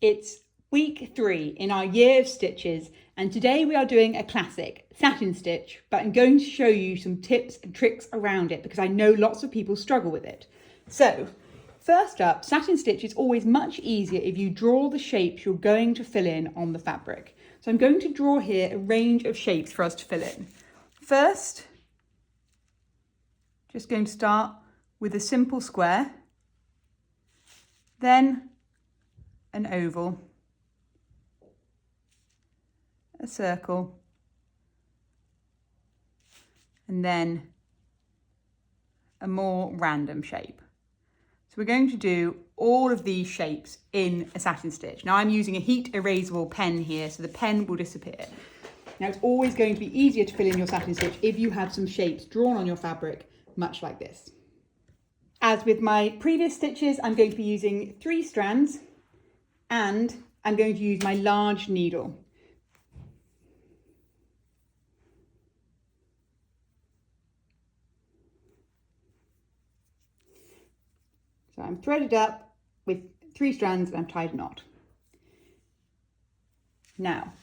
It's week 3 in our year of stitches, and today we are doing a classic, satin stitch, but I'm going to show you some tips and tricks around it because I know lots of people struggle with it. So, first up, satin stitch is always much easier if you draw the shapes you're going to fill in on the fabric. So I'm going to draw here a range of shapes for us to fill in. First, just going to start with a simple square, then an oval, a circle, and then a more random shape. So we're going to do all of these shapes in a satin stitch. Now I'm using a heat erasable pen here, so the pen will disappear. Now it's always going to be easier to fill in your satin stitch if you have some shapes drawn on your fabric, much like this. As with my previous stitches, I'm going to be using 3 strands and I'm going to use my large needle. So I'm threaded up with 3 strands and I've tied a knot. Now,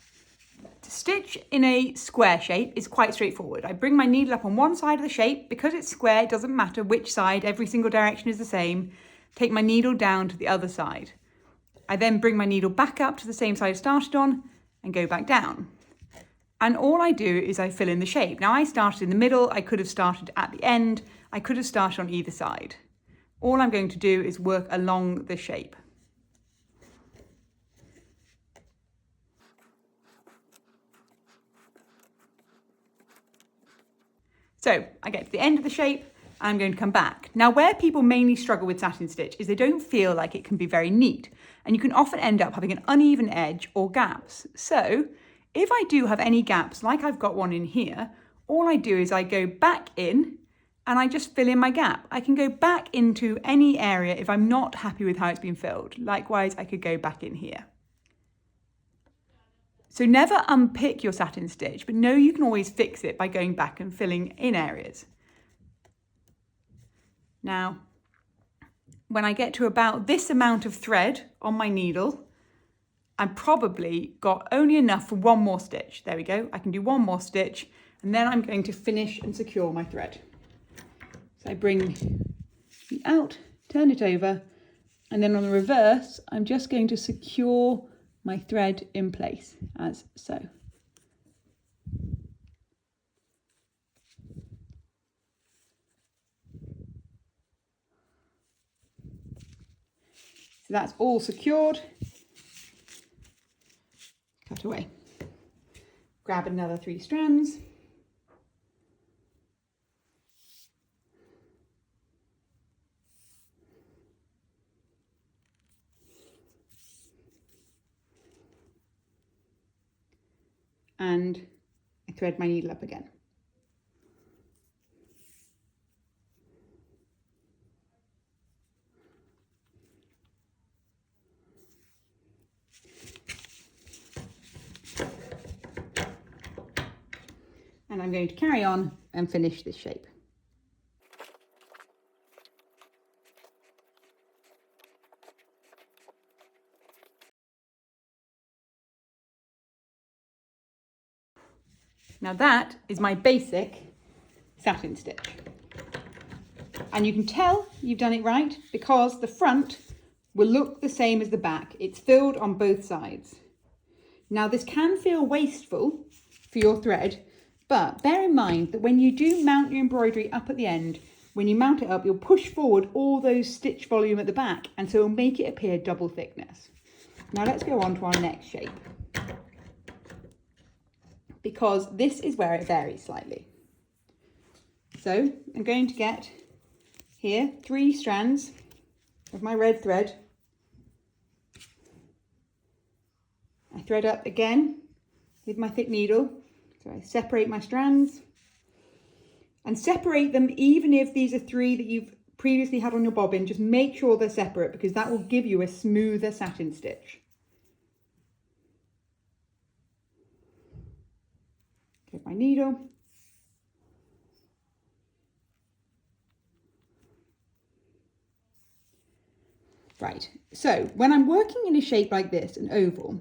to stitch in a square shape is quite straightforward. I bring my needle up on one side of the shape. Because it's square, it doesn't matter which side, every single direction is the same. Take my needle down to the other side. I then bring my needle back up to the same side I started on and go back down. And all I do is I fill in the shape. Now I started in the middle, I could have started at the end, I could have started on either side. All I'm going to do is work along the shape. So I get to the end of the shape, and I'm going to come back. Now where people mainly struggle with satin stitch is they don't feel like it can be very neat, and you can often end up having an uneven edge or gaps. So if I do have any gaps, like I've got one in here, all I do is I go back in and I just fill in my gap. I can go back into any area if I'm not happy with how it's been filled. Likewise, I could go back in here. So never unpick your satin stitch, but know you can always fix it by going back and filling in areas. Now, when I get to about this amount of thread on my needle, I've probably got only enough for one more stitch. There we go. I can do one more stitch, and then I'm going to finish and secure my thread. So I bring it out, turn it over, and then on the reverse, I'm just going to secure my thread in place, as so. So that's all secured. Cut away. Grab another 3 strands. And I thread my needle up again. And I'm going to carry on and finish this shape. Now that is my basic satin stitch. And you can tell you've done it right because the front will look the same as the back. It's filled on both sides. Now this can feel wasteful for your thread, but bear in mind that when you do mount your embroidery up at the end, when you mount it up, you'll push forward all those stitch volume at the back, and so it'll make it appear double thickness. Now let's go on to our next shape, because this is where it varies slightly. So I'm going to get here 3 strands of my red thread. I thread up again with my thick needle. So I separate my strands and separate them even if these are 3 that you've previously had on your bobbin. Just make sure they're separate because that will give you a smoother satin stitch. Take my needle. Right, so when I'm working in a shape like this, an oval,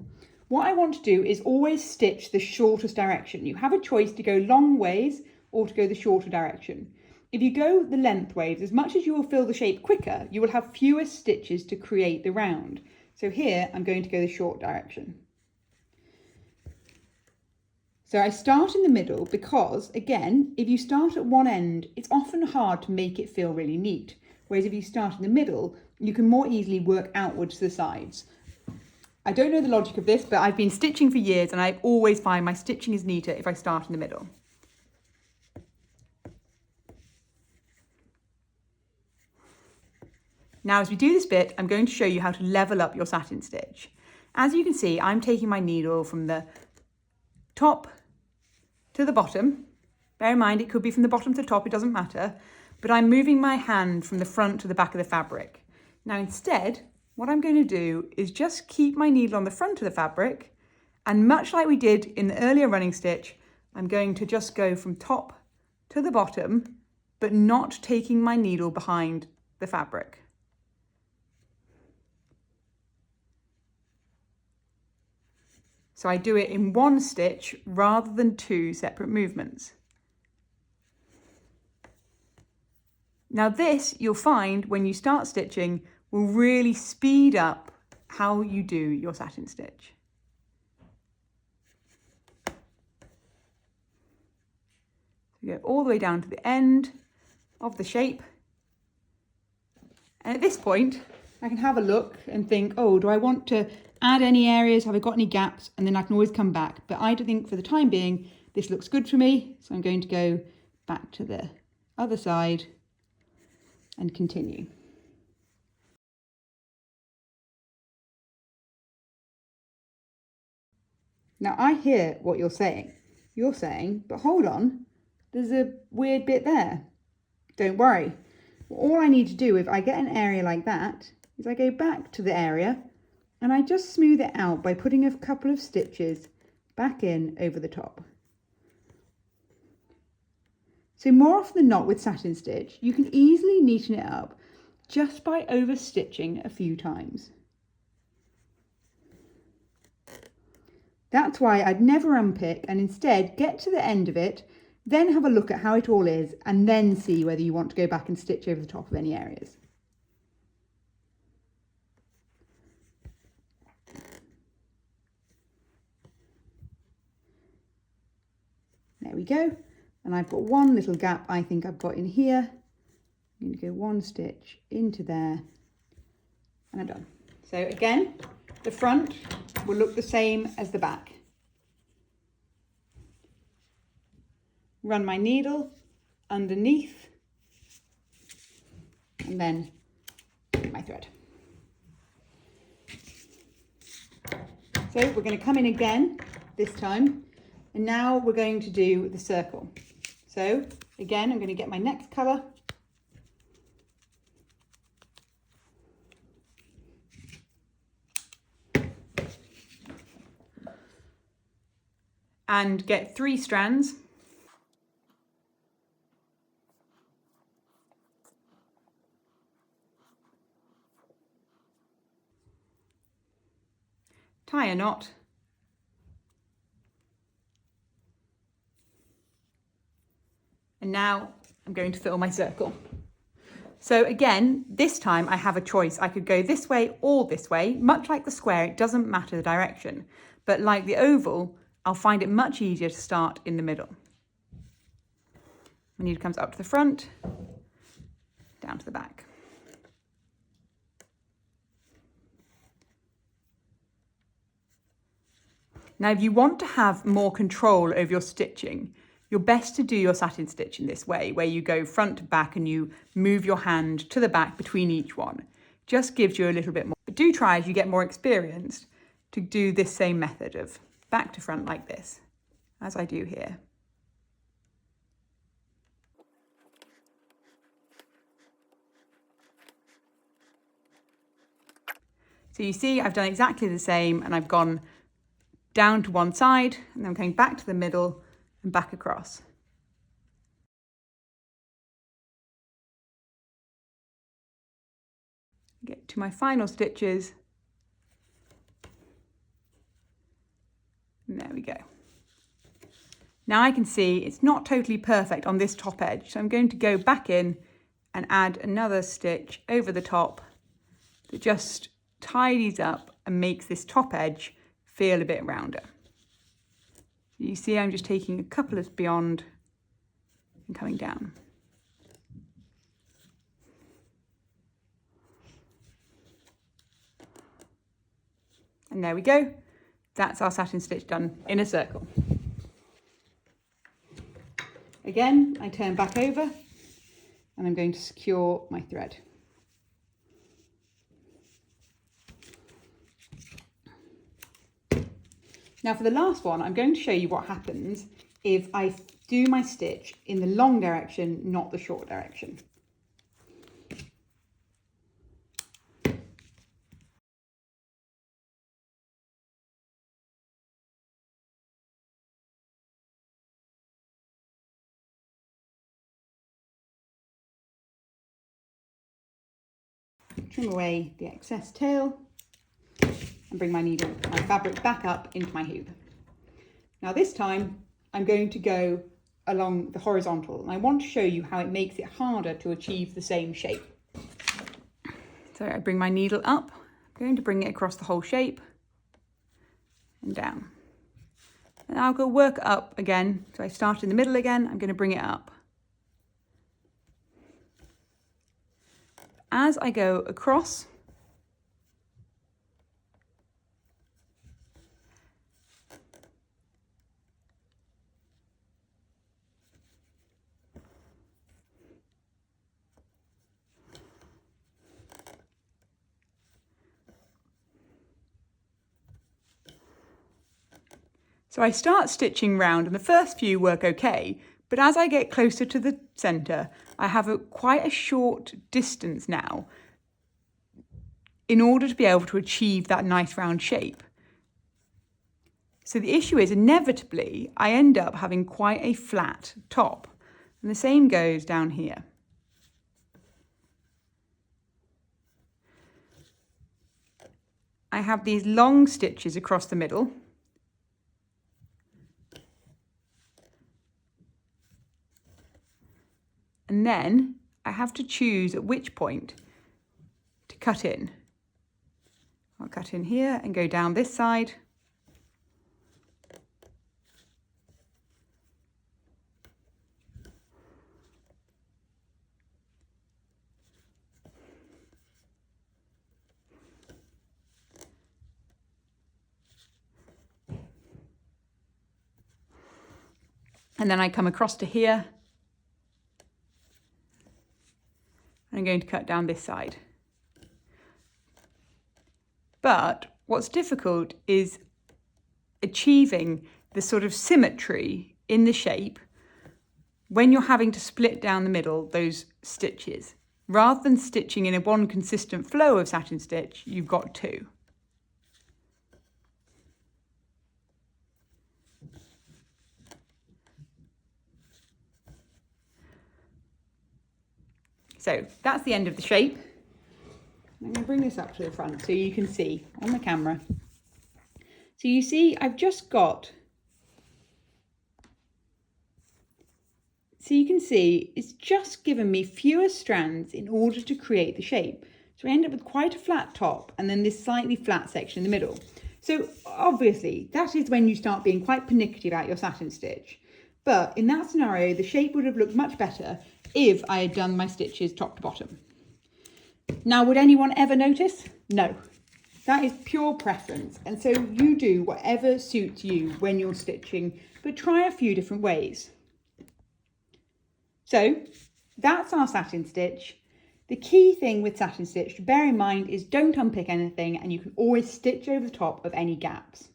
what I want to do is always stitch the shortest direction. You have a choice to go long ways or to go the shorter direction. If you go the length ways, as much as you will fill the shape quicker, you will have fewer stitches to create the round. So here I'm going to go the short direction. So I start in the middle because, again, if you start at one end, it's often hard to make it feel really neat. Whereas if you start in the middle, you can more easily work outwards to the sides. I don't know the logic of this, but I've been stitching for years and I always find my stitching is neater if I start in the middle. Now, as we do this bit, I'm going to show you how to level up your satin stitch. As you can see, I'm taking my needle from the top to the bottom. Bear in mind, it could be from the bottom to the top, it doesn't matter. But I'm moving my hand from the front to the back of the fabric. Now instead, what I'm going to do is just keep my needle on the front of the fabric, and much like we did in the earlier running stitch, I'm going to just go from top to the bottom, but not taking my needle behind the fabric. So I do it in one stitch rather than two separate movements. Now this, you'll find when you start stitching, will really speed up how you do your satin stitch. So go all the way down to the end of the shape. And at this point, I can have a look and think, oh, do I want to add any areas? Have I got any gaps? And then I can always come back. But I think for the time being, this looks good for me. So I'm going to go back to the other side and continue. Now I hear what you're saying. You're saying, but hold on, there's a weird bit there. Don't worry. All I need to do if I get an area like that is I go back to the area and I just smooth it out by putting a couple of stitches back in over the top. So more often than not with satin stitch, you can easily neaten it up just by over stitching a few times. That's why I'd never unpick and instead get to the end of it, then have a look at how it all is and then see whether you want to go back and stitch over the top of any areas. There we go. And I've got one little gap I think I've got in here. I'm going to go one stitch into there and I'm done. So again, the front will look the same as the back. Run my needle underneath and then my thread. So we're going to come in again this time and now we're going to do the circle. So again, I'm going to get my next colour. And get 3 strands. Tie a knot. And now I'm going to fill my circle. So again, this time I have a choice. I could go this way or this way. Much like the square, it doesn't matter the direction. But like the oval, I'll find it much easier to start in the middle. My needle comes up to the front, down to the back. Now, if you want to have more control over your stitching, you're best to do your satin stitch in this way, where you go front to back and you move your hand to the back between each one. Just gives you a little bit more. But do try, as you get more experienced, to do this same method of back to front like this, as I do here. So you see, I've done exactly the same and I've gone down to one side and then I'm coming back to the middle and back across. Get to my final stitches. And there we go. Now I can see it's not totally perfect on this top edge, so I'm going to go back in and add another stitch over the top that just tidies up and makes this top edge feel a bit rounder. You see I'm just taking a couple of beyond and coming down. And there we go. That's our satin stitch done in a circle. Again, I turn back over and I'm going to secure my thread. Now for the last one, I'm going to show you what happens if I do my stitch in the long direction, not the short direction. Trim away the excess tail and bring my needle, my fabric back up into my hoop. Now this time I'm going to go along the horizontal, and I want to show you how it makes it harder to achieve the same shape. So I bring my needle up, I'm going to bring it across the whole shape and down. And I'll go work up again. So I start in the middle again, I'm going to bring it up. As I go across, so I start stitching round and the first few work okay, but as I get closer to the centre, I have quite a short distance now in order to be able to achieve that nice round shape. So the issue is inevitably I end up having quite a flat top, and the same goes down here. I have these long stitches across the middle. And then I have to choose at which point to cut in. I'll cut in here and go down this side. And then I come across to here. I'm going to cut down this side. But what's difficult is achieving the sort of symmetry in the shape when you're having to split down the middle those stitches. Rather than stitching in a one consistent flow of satin stitch, you've got two. So that's the end of the shape. I'm going to bring this up to the front so you can see on the camera. So you see I've just got, so you can see it's just given me fewer strands in order to create the shape. So I end up with quite a flat top and then this slightly flat section in the middle. So obviously that is when you start being quite pernickety about your satin stitch. But in that scenario, the shape would have looked much better if I had done my stitches top to bottom. Now, would anyone ever notice? No, that is pure preference. And so you do whatever suits you when you're stitching, but try a few different ways. So that's our satin stitch. The key thing with satin stitch to bear in mind is don't unpick anything, and you can always stitch over the top of any gaps.